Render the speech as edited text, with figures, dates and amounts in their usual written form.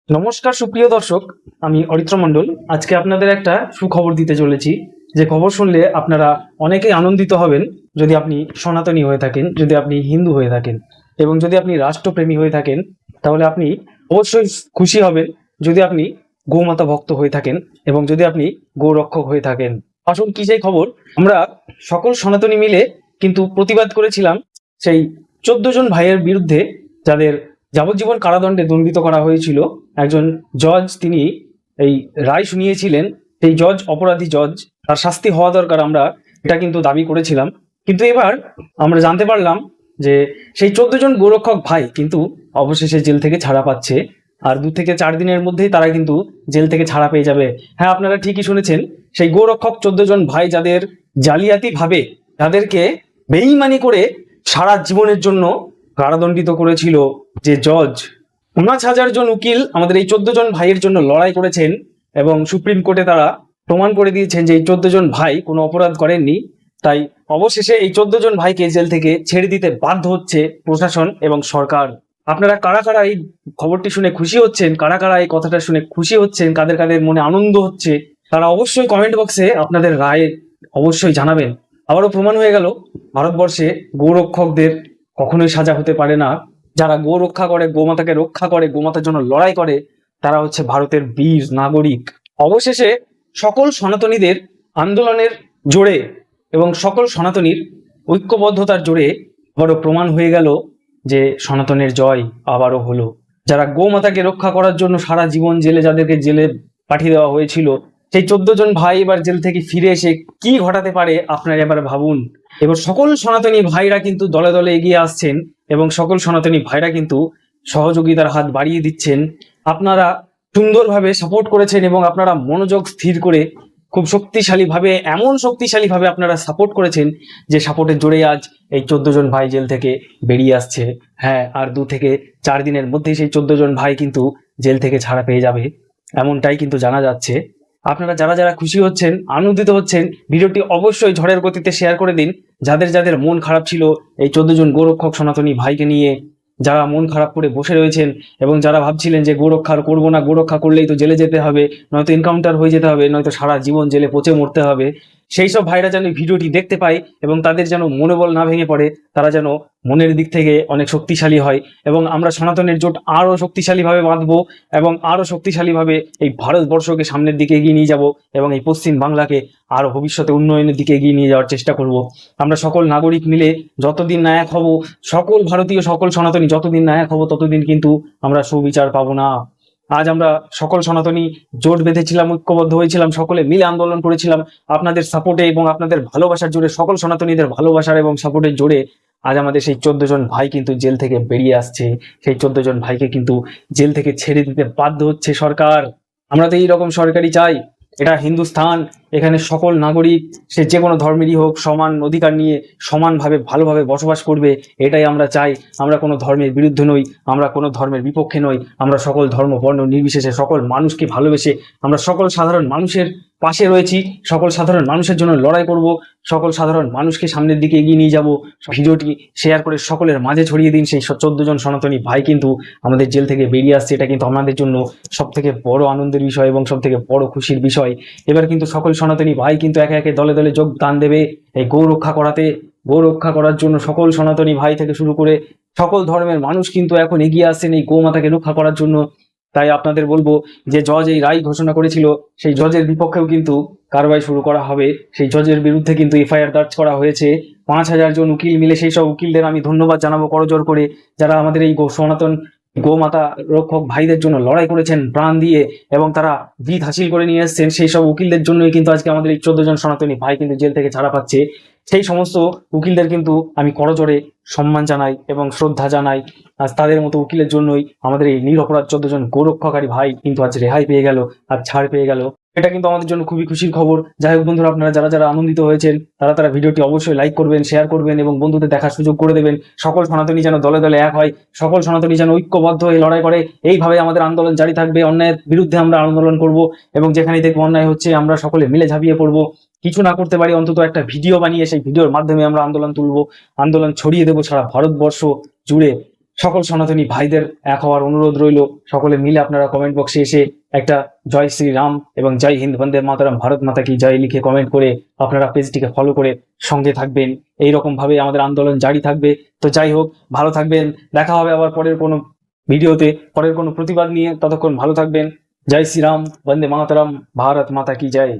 নমস্কার সুপ্রিয় দর্শক, আমি অরিত্র মণ্ডল। আজকে আপনাদের একটা সুখবর দিতে চলেছি, যে খবর শুনলে আপনারা অনেকেই আনন্দিত হবেন। যদি আপনি সনাতনী হয়ে থাকেন, যদি আপনি হিন্দু হয়ে থাকেন এবং যদি আপনি রাষ্ট্রপ্রেমী হয়ে থাকেন, তাহলে আপনি অবশ্যই খুশি হবেন। যদি আপনি গোমাতা ভক্ত হয়ে থাকেন এবং যদি আপনি গোরক্ষক হয়ে থাকেন, আসুন কি সেই খবর। আমরা সকল সনাতনী মিলে কিন্তু প্রতিবাদ করেছিলাম সেই 14 জন ভাইয়ের বিরুদ্ধে, যাদের যাবজ্জীবন কারাদণ্ডে দণ্ডিত করা হয়েছিল। একজন জজ তিনি এই রায় শুনিয়েছিলেন, সেই জজ অপরাধী জজ, তার শাস্তি হওয়া দরকার, আমরা এটা কিন্তু দাবি করেছিলাম। কিন্তু এবার আমরা জানতে পারলাম যে সেই 14 জন গোরক্ষক ভাই কিন্তু অবশেষে জেল থেকে ছাড়া পাচ্ছে, আর 2 থেকে 4 দিনের মধ্যেই তারা কিন্তু জেল থেকে ছাড়া পেয়ে যাবে। হ্যাঁ, আপনারা ঠিকই শুনেছেন, সেই গোরক্ষক 14 জন ভাই, যাদের জালিয়াতি ভাবে, যাদেরকে বেইমানি করে সারা জীবনের জন্য কারাদণ্ডিত করেছিল যে জজ, ৫৯,০০০ জন উকিল আমাদের এই 14 জন ভাইয়ের জন্য লড়াই করেছেন এবং সুপ্রিম কোর্টে তারা প্রমাণ করে দিয়েছেন যে এই 14 জন ভাই কোনো অপরাধ করেননি। তাই অবশেষে এই 14 জন ভাইকে জেল থেকে ছেড়ে দিতে বাধ্য হচ্ছে প্রশাসন এবং সরকার। আপনারা কারা কারা এই খবরটি শুনে খুশি হচ্ছেন, কারা কারা এই কথাটা শুনে খুশি হচ্ছেন, কাদের কাদের মনে আনন্দ হচ্ছে, তারা অবশ্যই কমেন্ট বক্সে আপনাদের রায় অবশ্যই জানাবেন। আবারও প্রমাণ হয়ে গেল, ভারতবর্ষে গোরক্ষকদের কখনোই সাজা হতে পারে না। যারা গো রক্ষা করে, গোমাতাকে রক্ষা করে, গোমাতার জন্য লড়াই করে, তারা হচ্ছে ভারতের বীর নাগরিক। অবশেষে সকল সনাতনীদের আন্দোলনের জোরে এবং সকল সনাতনীর ঐক্যবদ্ধতার জোরে আবারও প্রমাণ হয়ে গেল যে সনাতনের জয় আবারও হলো। যারা গোমাতাকে রক্ষা করার জন্য সারা জীবন জেলে, যাদেরকে জেলে পাঠিয়ে দেওয়া হয়েছিল, সেই 14 জন ভাই এবার জেল থেকে ফিরে এসে কি ঘটাতে পারে আপনারা এবার ভাবুন। এবার সকল সনাতনী ভাইরা কিন্তু দলে দলে এগিয়ে আসছেন এবং সকল সনাতনী ভাইরা কিন্তু সহযোগিতার হাত বাড়িয়ে দিচ্ছেন। আপনারা সুন্দরভাবে সাপোর্ট করেছেন এবং আপনারা মনোযোগ স্থির করে খুব শক্তিশালীভাবে, এমন শক্তিশালীভাবে আপনারা সাপোর্ট করেছেন যে সাপোর্টের জোরে আজ এই 14 জন ভাই জেল থেকে বেরিয়ে আসছে। হ্যাঁ, আর 2 থেকে 4 দিনের মধ্যেই সেই 14 জন ভাই কিন্তু জেল থেকে ছাড়া পেয়ে যাবে, এমনটাই কিন্তু জানা যাচ্ছে। আপনারা যারা যারা খুশি হচ্ছেন, আনন্দিত হচ্ছেন, ভিডিওটি অবশ্যই ঝড়ের গতিতে শেয়ার করে দিন। যাদের যাদের মন খারাপ ছিল এই 14 জন গোরক্ষক সনাতনী ভাইকে নিয়ে, যারা মন খারাপ করে বসে রয়েছেন এবং যারা ভাবছিলেন যে গোরক্ষা করবো না, গোরক্ষা করলেই তো জেলে যেতে হবে, নয়তো এনকাউন্টার হয়ে যেতে হবে, নয়তো সারা জীবন জেলে পচে মরতে হবে, সেই সব ভাইরা যেন ভিডিওটি দেখতে পায় এবং তাদের যেন মনোবল না ভেঙে পড়ে, তারা যেন মনের দিক থেকে অনেক শক্তিশালী হয় এবং আমরা সনাতনের জোট আরও শক্তিশালীভাবে বাঁধবো এবং আরও শক্তিশালীভাবে এই ভারতবর্ষকে সামনের দিকে এগিয়ে নিয়ে যাব এবং এই পশ্চিম বাংলাকে আরও ভবিষ্যতে উন্নয়নের দিকে এগিয়ে নিয়ে যাওয়ার চেষ্টা করব। আমরা সকল নাগরিক মিলে যতদিন না এক হব, সকল ভারতীয়, সকল সনাতনী যতদিন না এক হব, ততদিন কিন্তু আমরা সুবিচার পাবো না। আজ আমরা সকল সনাতনী জোট বেঁধেছিলাম, ঐক্যবদ্ধ হয়েছিলাম, সকলে মিলে আন্দোলন করেছিলাম আপনাদের সাপোর্টে এবং আপনাদের ভালোবাসার জোরে, সকল সনাতনীদের ভালোবাসার এবং সাপোর্টের জোরে আজ আমাদের সেই 14 জন ভাই কিন্তু জেল থেকে বেরিয়ে আসছে। সেই 14 জন ভাইকে কিন্তু জেল থেকে ছেড়ে দিতে বাধ্য হচ্ছে সরকার। আমরা তো এইরকম সরকারই চাই। এটা হিন্দুস্থান, এখানে সকল নাগরিক, সে যে কোনো ধর্মেরই হোক, সমান অধিকার নিয়ে সমানভাবে ভালোভাবে বসবাস করবে, এটাই আমরা চাই। আমরা কোনো ধর্মের বিরুদ্ধে নই, আমরা কোনো ধর্মের বিপক্ষে নই। আমরা সকল ধর্ম বর্ণ নির্বিশেষে সকল মানুষকে ভালোবেসে আমরা সকল সাধারণ মানুষের পাশে রয়েছি, সকল সাধারণ মানুষের জন্য লড়াই করব, সকল সাধারণ মানুষকে সামনের দিকে এগিয়ে নিয়ে যাব। ভিডিওটি শেয়ার করে সকলের মাঝে ছড়িয়ে দিন। সেই 14 জন সনাতনী ভাই কিন্তু আমাদের জেল থেকে বেরিয়ে আসছে, এটা কিন্তু আমাদের জন্য সব থেকে বড় আনন্দের বিষয় এবং সব থেকে বড় খুশির বিষয়। এবার কিন্তু সকল সনাতনী ভাই কিন্তু একে একে দলে দলে যোগদান দেবে এই গো রক্ষা করাতে। গো রক্ষা করার জন্য সকল সনাতনী ভাই থেকে শুরু করে সকল ধর্মের মানুষ কিন্তু এখন এগিয়ে আসছেন এই গোমাতাকে রক্ষা করার জন্য। তাই আপনাদের বলবো যে জজ এই রায় ঘোষণা করেছিল, সেই জজের বিপক্ষেও কিন্তু কারবাই শুরু করা হবে। সেই জজের বিরুদ্ধে কিন্তু এফআইআর দর্জ করা হয়েছে। ৫,০০০ জন উকিল মিলে, সেই সব উকিলদের আমি ধন্যবাদ জানাবো করজোড় করে, যারা আমাদের এই সনাতন গোমাতা রক্ষক ভাইদের জন্য লড়াই করেছেন প্রাণ দিয়ে এবং তারা জিত হাসিল করে নিয়ে এসেছেন। সেই সব উকিলদের জন্যই কিন্তু আজকে আমাদের এই 14 জন সনাতনী ভাই কিন্তু জেল থেকে ছাড়া পাচ্ছে। সেই সমস্ত উকিলদের কিন্তু আমি করজোড়ে সম্মান জানাই এবং শ্রদ্ধা জানাই। আজ তাদের মতো উকিলের জন্যই আমাদের এই নিরপরাধ 14 জন গোরক্ষাকারী ভাই কিন্তু আজ রেহাই পেয়ে গেল, আর ছাড় পেয়ে গেল। এটা কিন্তু আমাদের জন্য খুবই খুশির খবর। যাই হোক বন্ধুরা, আপনারা যারা যারা আনন্দিত হয়েছেন তারা ভিডিওটি অবশ্যই লাইক করবেন, শেয়ার করবেন এবং বন্ধুদের দেখার সুযোগ করে দেবেন। সকল সনাতনী যেন দলে দলে এক হয়, সকল সনাতনী যেন ঐক্যবদ্ধ হয়ে লড়াই করে। এইভাবে আমাদের আন্দোলন জারি থাকবে। অন্যায়ের বিরুদ্ধে আমরা আন্দোলন করব এবং যেখানেই দেখবো অন্যায় হচ্ছে আমরা সকলে মিলে ঝাঁপিয়ে পড়বো। কিছু না করতে পারি, অন্তত একটা ভিডিও বানিয়ে সেই ভিডিওর মাধ্যমে আমরা আন্দোলন তুলবো, আন্দোলন ছড়িয়ে দেবো সারা ভারতবর্ষ জুড়ে। সকল সনাতনী ভাইদের এক হওয়ার অনুরোধ রইল। সকলে মিলে আপনারা কমেন্ট বক্সে এসে একটা জয় শ্রীরাম এবং জয় হিন্দ, বন্দে মাতরম, ভারত মাতা কি জয় লিখে কমেন্ট করে আপনারা পেজটিকে ফলো করে সঙ্গে থাকবেন। এইরকম ভাবে আমাদের আন্দোলন জারি থাকবে। তো যাই হোক, ভালো থাকবেন। দেখা হবে আবার পরের কোনো ভিডিওতে, পরের কোনো প্রতিবাদ নিয়ে। ততক্ষণ ভালো থাকবেন। জয় শ্রীরাম, বন্দে মাতরম, ভারত মাতা কি জয়।